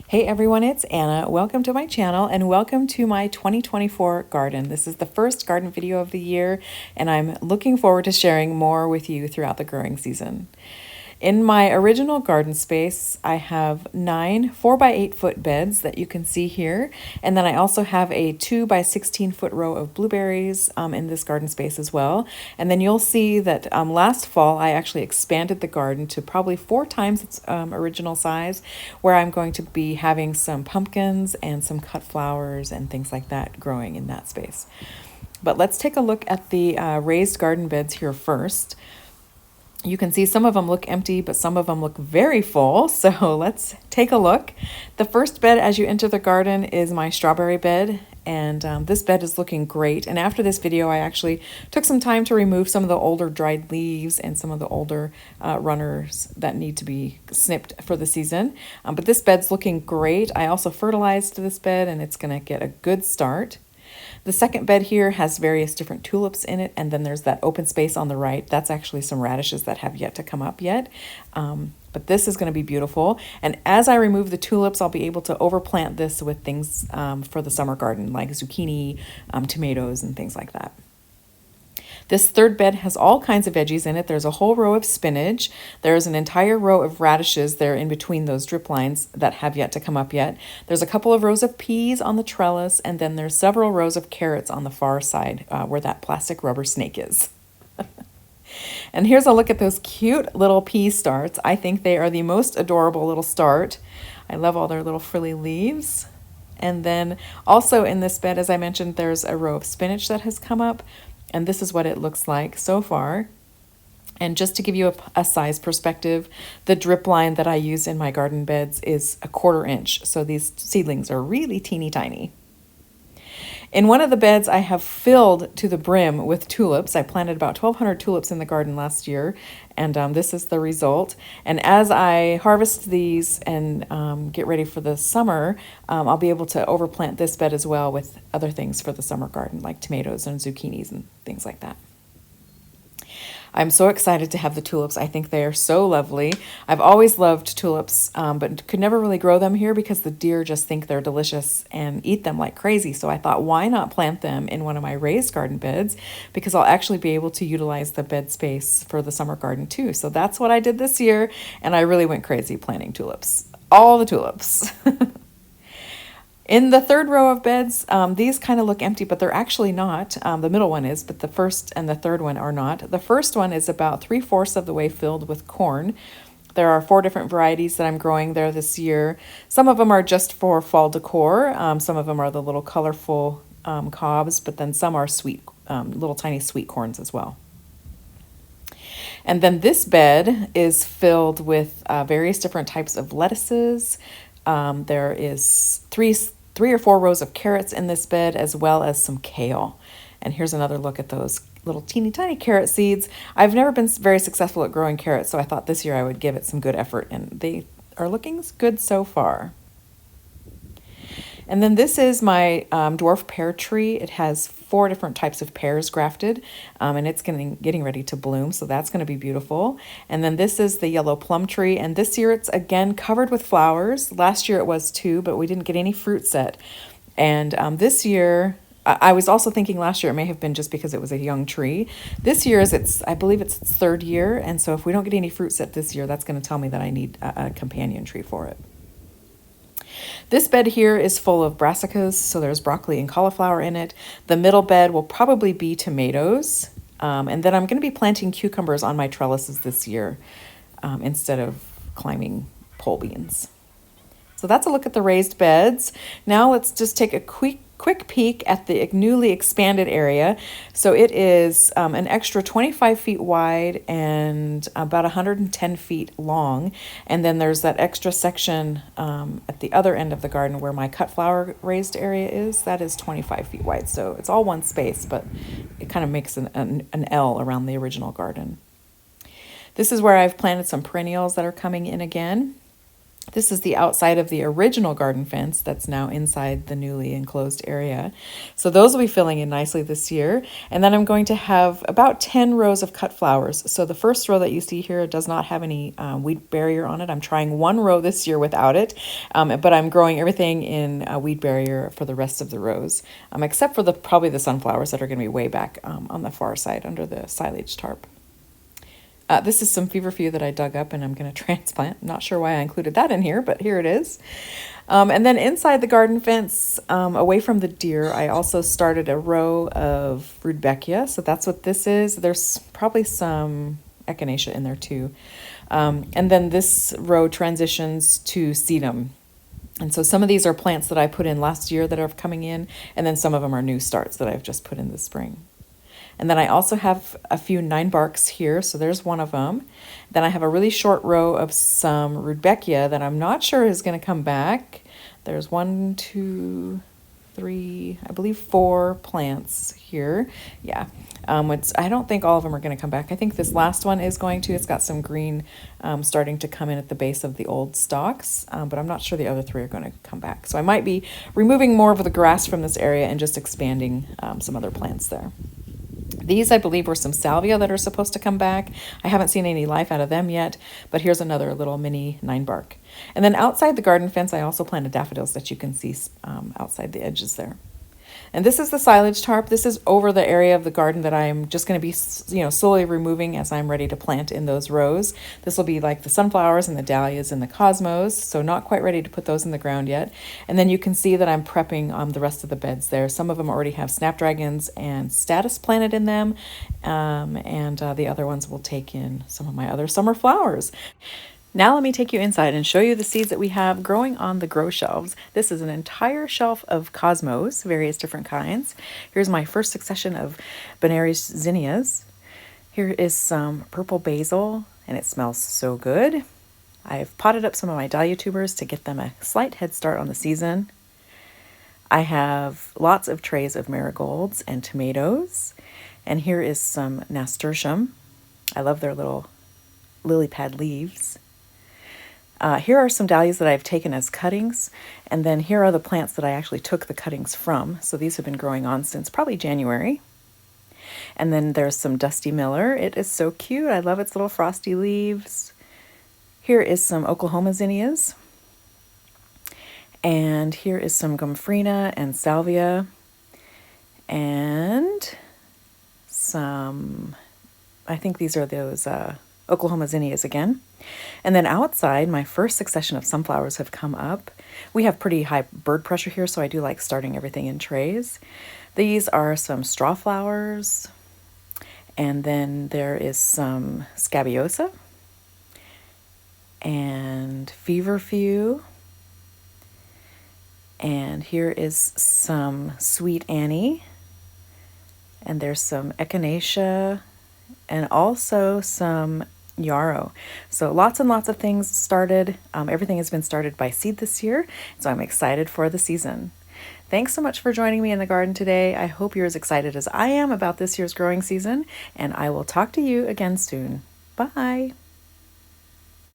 Hey everyone, it's Anna. Welcome to my channel and welcome to my 2024 garden. This is the first garden video of the year and I'm looking forward to sharing more with you throughout the growing season. In my original garden space, I have 9 4 by 8 foot beds that you can see here. And then I also have a 2 by 16 foot row of blueberries in this garden space as well. And then you'll see that last fall I actually expanded the garden to probably 4 times its original size, where I'm going to be having some pumpkins and some cut flowers and things like that growing in that space. But let's take a look at the raised garden beds here first. You can see some of them look empty, but some of them look very full. So let's take a look. The first bed as you enter the garden is my strawberry bed. And this bed is looking great. And after this video, I actually took some time to remove some of the older dried leaves and some of the older runners that need to be snipped for the season. But this bed's looking great. I also fertilized this bed and it's going to get a good start. The second bed here has various different tulips in it, and then there's that open space on the right. That's actually some radishes that have yet to come up yet. But this is going to be beautiful. And as I remove the tulips, I'll be able to overplant this with things for the summer garden, like zucchini, tomatoes, and things like that. This third bed has all kinds of veggies in it. There's a whole row of spinach. There's an entire row of radishes there in between those drip lines that have yet to come up yet. There's a couple of rows of peas on the trellis, and then there's several rows of carrots on the far side where that plastic rubber snake is. And here's a look at those cute little pea starts. I think they are the most adorable little start. I love all their little frilly leaves. And then also in this bed, as I mentioned, there's a row of spinach that has come up. And this is what it looks like so far. And just to give you a size perspective, the drip line that I use in my garden beds is 1/4 inch. So these seedlings are really teeny tiny. In one of the beds, I have filled to the brim with tulips. I planted about 1,200 tulips in the garden last year, and this is the result. And as I harvest these and get ready for the summer, I'll be able to overplant this bed as well with other things for the summer garden, like tomatoes and zucchinis and things like that. I'm so excited to have the tulips. I think they are so lovely. I've always loved tulips, but could never really grow them here because the deer just think they're delicious and eat them like crazy. So I thought, why not plant them in one of my raised garden beds? Because I'll actually be able to utilize the bed space for the summer garden too. So that's what I did this year, and I really went crazy planting tulips. All the tulips. In the third row of beds, these kind of look empty, but they're actually not. The middle one is, but the first and the third one are not. The first one is about 3/4 of the way filled with corn. There are 4 different varieties that I'm growing there this year. Some of them are just for fall decor. Some of them are the little colorful cobs, but then some are sweet, little tiny sweet corns as well. And then this bed is filled with various different types of lettuces. There is three or four rows of carrots in this bed, as well as some kale. And here's another look at those little teeny tiny carrot seeds. I've never been very successful at growing carrots, so I thought this year I would give it some good effort, and they are looking good so far. And then this is my dwarf pear tree. It has 4 different types of pears grafted, and it's getting ready to bloom, so that's going to be beautiful. And then this is the yellow plum tree, and this year it's again covered with flowers. Last year it was too, but we didn't get any fruit set. And this year, I was also thinking last year it may have been just because it was a young tree. This year I believe it's its 3rd year, and so if we don't get any fruit set this year, that's going to tell me that I need a companion tree for it. This bed here is full of brassicas, so there's broccoli and cauliflower in it. The middle bed will probably be tomatoes. And then I'm going to be planting cucumbers on my trellises this year instead of climbing pole beans. So that's a look at the raised beds. Now let's just take a quick peek at the newly expanded area. So it is an extra 25 feet wide and about 110 feet long. And then there's that extra section at the other end of the garden where my cut flower raised area is. That is 25 feet wide. So it's all one space, but it kind of makes an L around the original garden. This is where I've planted some perennials that are coming in again. This is the outside of the original garden fence that's now inside the newly enclosed area. So those will be filling in nicely this year. And then I'm going to have about 10 rows of cut flowers. So the first row that you see here does not have any weed barrier on it. I'm trying one row this year without it, but I'm growing everything in a weed barrier for the rest of the rows, except for probably the sunflowers that are going to be way back on the far side under the silage tarp. This is some feverfew that I dug up and I'm going to transplant. Not sure why I included that in here, but here it is. And then inside the garden fence, away from the deer, I also started a row of rudbeckia. So that's what this is. There's probably some echinacea in there too. And then this row transitions to sedum. And so some of these are plants that I put in last year that are coming in, and then some of them are new starts that I've just put in this spring. And then I also have a few 9-barks here, so there's one of them. Then I have a really short row of some rudbeckia that I'm not sure is going to come back. There's 1, 2, 3, I believe 4 plants here. Yeah, I don't think all of them are going to come back. I think this last one is going to. It's got some green starting to come in at the base of the old stalks, but I'm not sure the other 3 are going to come back. So I might be removing more of the grass from this area and just expanding some other plants there. These, I believe, were some salvia that are supposed to come back. I haven't seen any life out of them yet, but here's another little mini 9-bark. And then outside the garden fence, I also planted daffodils that you can see outside the edges there. And this is the silage tarp. This is over the area of the garden that I'm just going to be, slowly removing as I'm ready to plant in those rows. This will be like the sunflowers and the dahlias and the cosmos, so not quite ready to put those in the ground yet. And then you can see that I'm prepping the rest of the beds there. Some of them already have snapdragons and statice planted in them, and the other ones will take in some of my other summer flowers. Now let me take you inside and show you the seeds that we have growing on the grow shelves. This is an entire shelf of cosmos, various different kinds. Here's my first succession of Benares zinnias. Here is some purple basil, and it smells so good. I've potted up some of my dahlia tubers to get them a slight head start on the season. I have lots of trays of marigolds and tomatoes. And here is some nasturtium. I love their little lily pad leaves. Here are some dahlias that I've taken as cuttings, and then here are the plants that I actually took the cuttings from. So these have been growing on since probably January. And then there's some Dusty Miller. It is so cute. I love its little frosty leaves. Here is some Oklahoma zinnias. And here is some Gomphrena and Salvia. And some, I think these are those Oklahoma zinnias again. And then outside, my first succession of sunflowers have come up. We have pretty high bird pressure here, so I do like starting everything in trays. These are some straw flowers, and then there is some scabiosa and feverfew. And here is some sweet Annie, and there's some echinacea, and also some yarrow. So lots and lots of things started. Everything has been started by seed this year, so I'm excited for the season. Thanks so much for joining me in the garden today. I hope you're as excited as I am about this year's growing season, and I will talk to you again soon. Bye.